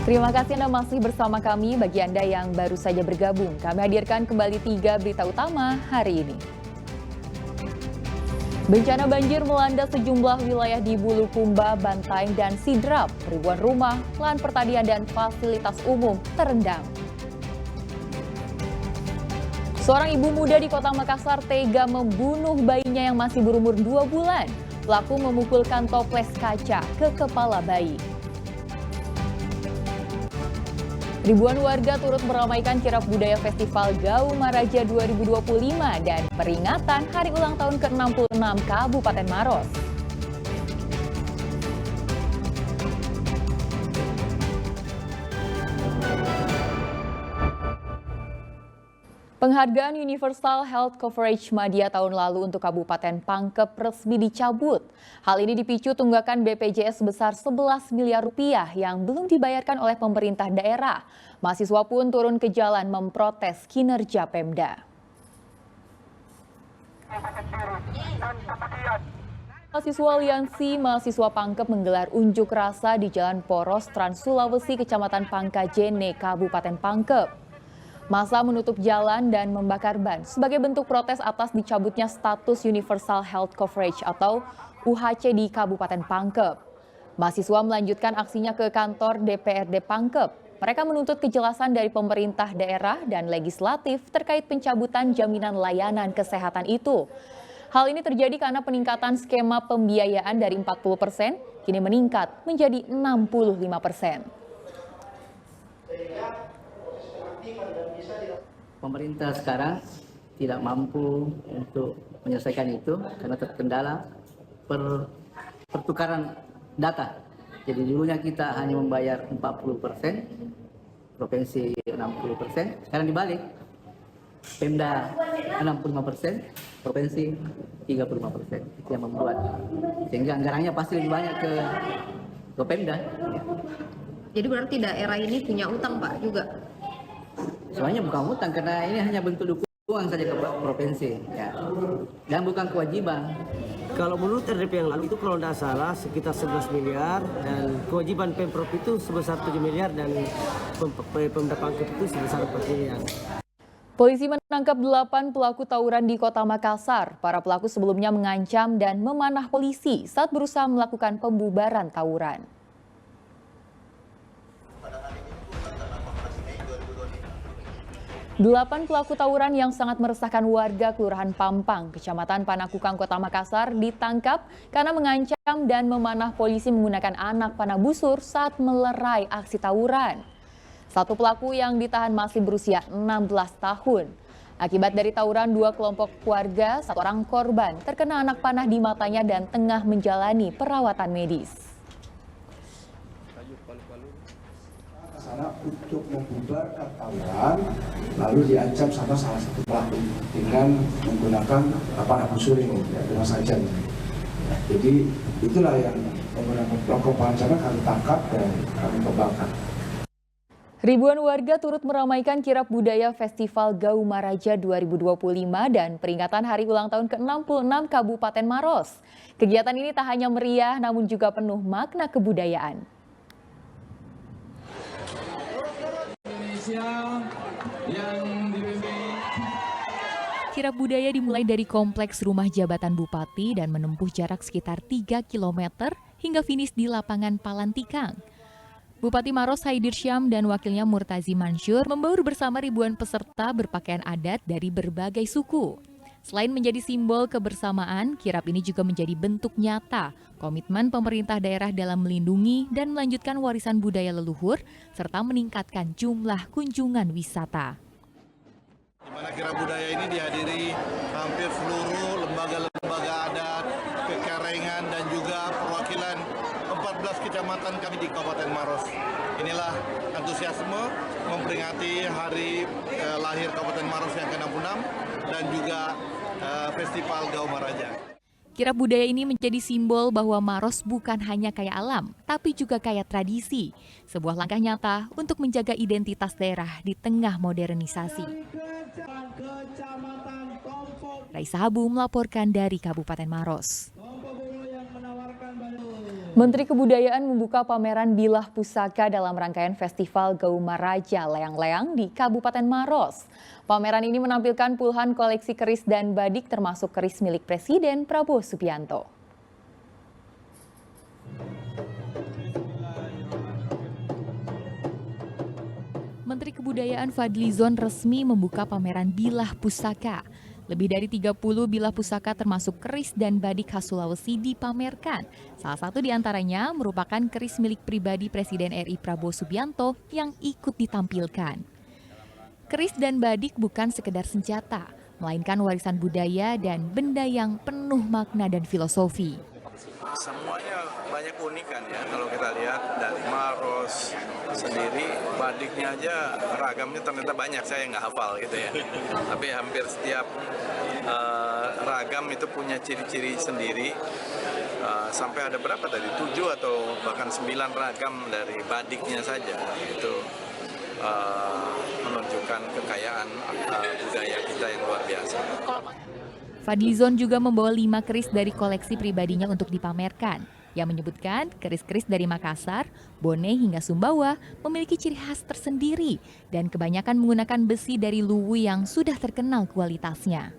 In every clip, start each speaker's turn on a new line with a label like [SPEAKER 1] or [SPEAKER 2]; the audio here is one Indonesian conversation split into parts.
[SPEAKER 1] Terima kasih Anda masih bersama kami. Bagi Anda yang baru saja bergabung, kami hadirkan kembali 3 berita utama hari ini. Bencana banjir melanda sejumlah wilayah di Bulukumba, Bantaeng, dan Sidrap. Ribuan rumah, lahan pertanian, dan fasilitas umum terendam. Seorang ibu muda di Kota Makassar tega membunuh bayinya yang masih berumur 2 bulan. Pelaku memukulkan toples kaca ke kepala bayi. Ribuan warga turut meramaikan kirap budaya Festival Gaumaraja 2025 dan peringatan Hari Ulang Tahun ke-66 Kabupaten Maros. Penghargaan Universal Health Coverage Madya tahun lalu untuk Kabupaten Pangkep resmi dicabut. Hal ini dipicu tunggakan BPJS sebesar 11 miliar rupiah yang belum dibayarkan oleh pemerintah daerah. Mahasiswa pun turun ke jalan memprotes kinerja Pemda. Mahasiswa Aliansi Mahasiswa Pangkep menggelar unjuk rasa di Jalan Poros Trans Sulawesi, Kecamatan Pangkajene, Kabupaten Pangkep. Massa menutup jalan dan membakar ban sebagai bentuk protes atas dicabutnya status Universal Health Coverage atau UHC di Kabupaten Pangkep. Mahasiswa melanjutkan aksinya ke kantor DPRD Pangkep. Mereka menuntut kejelasan dari pemerintah daerah dan legislatif terkait pencabutan jaminan layanan kesehatan itu. Hal ini terjadi karena peningkatan skema pembiayaan dari 40% kini meningkat menjadi 65%.
[SPEAKER 2] Pemerintah sekarang tidak mampu untuk menyelesaikan itu karena terkendala pertukaran data. Jadi dulunya kita hanya membayar 40%, provinsi 60%, sekarang dibalik. Pemda 65%, provinsi 35%. Itu yang membuat sehingga anggarannya pasti lebih banyak ke Pemda.
[SPEAKER 3] Jadi berarti daerah ini punya utang Pak juga?
[SPEAKER 2] Soalnya bukan utang karena ini hanya bentuk dukungan saja ke provinsi, ya. Dan bukan kewajiban.
[SPEAKER 4] Kalau menurut RDP yang lalu itu kalau tidak salah sekitar 11 miliar dan kewajiban Pemprov itu sebesar 7 miliar dan Pemda Pangkep itu sebesar 4 miliar.
[SPEAKER 1] Polisi menangkap 8 pelaku tawuran di Kota Makassar. Para pelaku sebelumnya mengancam dan memanah polisi saat berusaha melakukan pembubaran tawuran. 8 pelaku tawuran yang sangat meresahkan warga Kelurahan Pampang, Kecamatan Panakukang, Kota Makassar ditangkap karena mengancam dan memanah polisi menggunakan anak panah busur saat melerai aksi tawuran. Satu pelaku yang ditahan masih berusia 16 tahun. Akibat dari tawuran, 2 kelompok warga, 1 orang korban terkena anak panah di matanya dan tengah menjalani perawatan medis.
[SPEAKER 5] Untuk membubarkan tawuran, lalu diancam sama salah satu pelaku dengan menggunakan panah busur ini, dengan saja. Jadi itulah yang menggunakan kelompok pengancamnya kami tangkap dan kami kembangkan.
[SPEAKER 1] Ribuan warga turut meramaikan kirap budaya Festival Gaumaraja 2025 dan peringatan Hari Ulang Tahun ke-66 Kabupaten Maros. Kegiatan ini tak hanya meriah namun juga penuh makna kebudayaan. Kirap budaya dimulai dari kompleks rumah jabatan Bupati dan menempuh jarak sekitar 3 km hingga finish di lapangan Palantikang. Bupati Maros Haidir Syam dan wakilnya Murtazi Mansur membaur bersama ribuan peserta berpakaian adat dari berbagai suku. Selain menjadi simbol kebersamaan, kirap ini juga menjadi bentuk nyata komitmen pemerintah daerah dalam melindungi dan melanjutkan warisan budaya leluhur serta meningkatkan jumlah kunjungan wisata.
[SPEAKER 6] Di mana kirap budaya ini dihadiri hampir seluruh lembaga-lembaga adat, kekarengan dan juga perwakilan 14 kecamatan kami di Kabupaten Maros. Inilah antusiasme memperingati hari lahir Kabupaten Maros yang ke-66 dan juga Festival Gaumaraja.
[SPEAKER 1] Kirap budaya ini menjadi simbol bahwa Maros bukan hanya kaya alam, tapi juga kaya tradisi. Sebuah langkah nyata untuk menjaga identitas daerah di tengah modernisasi. Raisa Habu melaporkan dari Kabupaten Maros. Menteri Kebudayaan membuka pameran bilah pusaka dalam rangkaian Festival Gaumaraja Leang-Leang di Kabupaten Maros. Pameran ini menampilkan puluhan koleksi keris dan badik termasuk keris milik Presiden Prabowo Subianto. Menteri Kebudayaan Fadlizon resmi membuka pameran bilah pusaka. Lebih dari 30 bilah pusaka termasuk keris dan badik khas Sulawesi dipamerkan. Salah satu di antaranya merupakan keris milik pribadi Presiden RI Prabowo Subianto yang ikut ditampilkan. Keris dan badik bukan sekedar senjata, melainkan warisan budaya dan benda yang penuh makna dan filosofi.
[SPEAKER 7] Semuanya banyak keunikan ya, kalau kita lihat dari Maros sendiri, badiknya aja ragamnya ternyata banyak, saya nggak hafal gitu ya. Tapi hampir setiap ragam itu punya ciri-ciri sendiri, sampai ada berapa tadi, 7 atau bahkan 9 ragam dari badiknya saja, itu menunjukkan kekayaan budaya kita yang luar biasa.
[SPEAKER 1] Fadlizon juga membawa 5 keris dari koleksi pribadinya untuk dipamerkan. Yang menyebutkan keris-keris dari Makassar, Bone hingga Sumbawa memiliki ciri khas tersendiri dan kebanyakan menggunakan besi dari luwu yang sudah terkenal kualitasnya.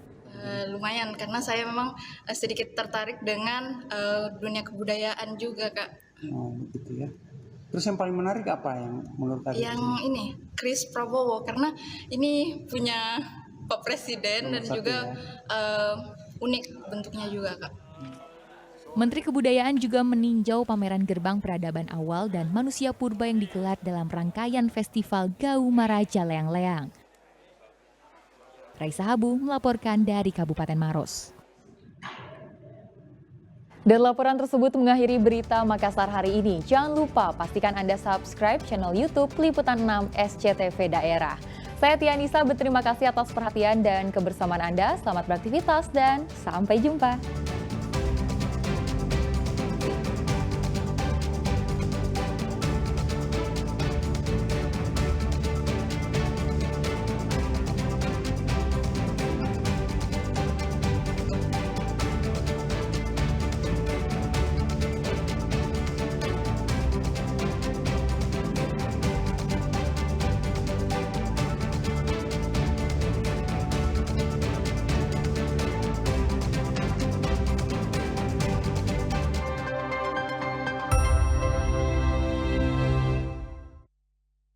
[SPEAKER 8] Lumayan karena saya memang sedikit tertarik dengan dunia kebudayaan juga, Kak.
[SPEAKER 9] Oh, gitu ya. Terus yang paling menarik apa yang menurut Anda?
[SPEAKER 8] Yang ini, keris Prabowo, karena ini punya Pak Presiden dan juga unik bentuknya juga, Kak.
[SPEAKER 1] Menteri Kebudayaan juga meninjau pameran gerbang peradaban awal dan manusia purba yang digelar dalam rangkaian Festival Gaumaraja Leang-Leang. Raisa Habu melaporkan dari Kabupaten Maros. Dan laporan tersebut mengakhiri berita Makassar hari ini. Jangan lupa pastikan Anda subscribe channel YouTube Liputan 6 SCTV Daerah. Saya Tianisa berterima kasih atas perhatian dan kebersamaan Anda. Selamat beraktivitas dan sampai jumpa.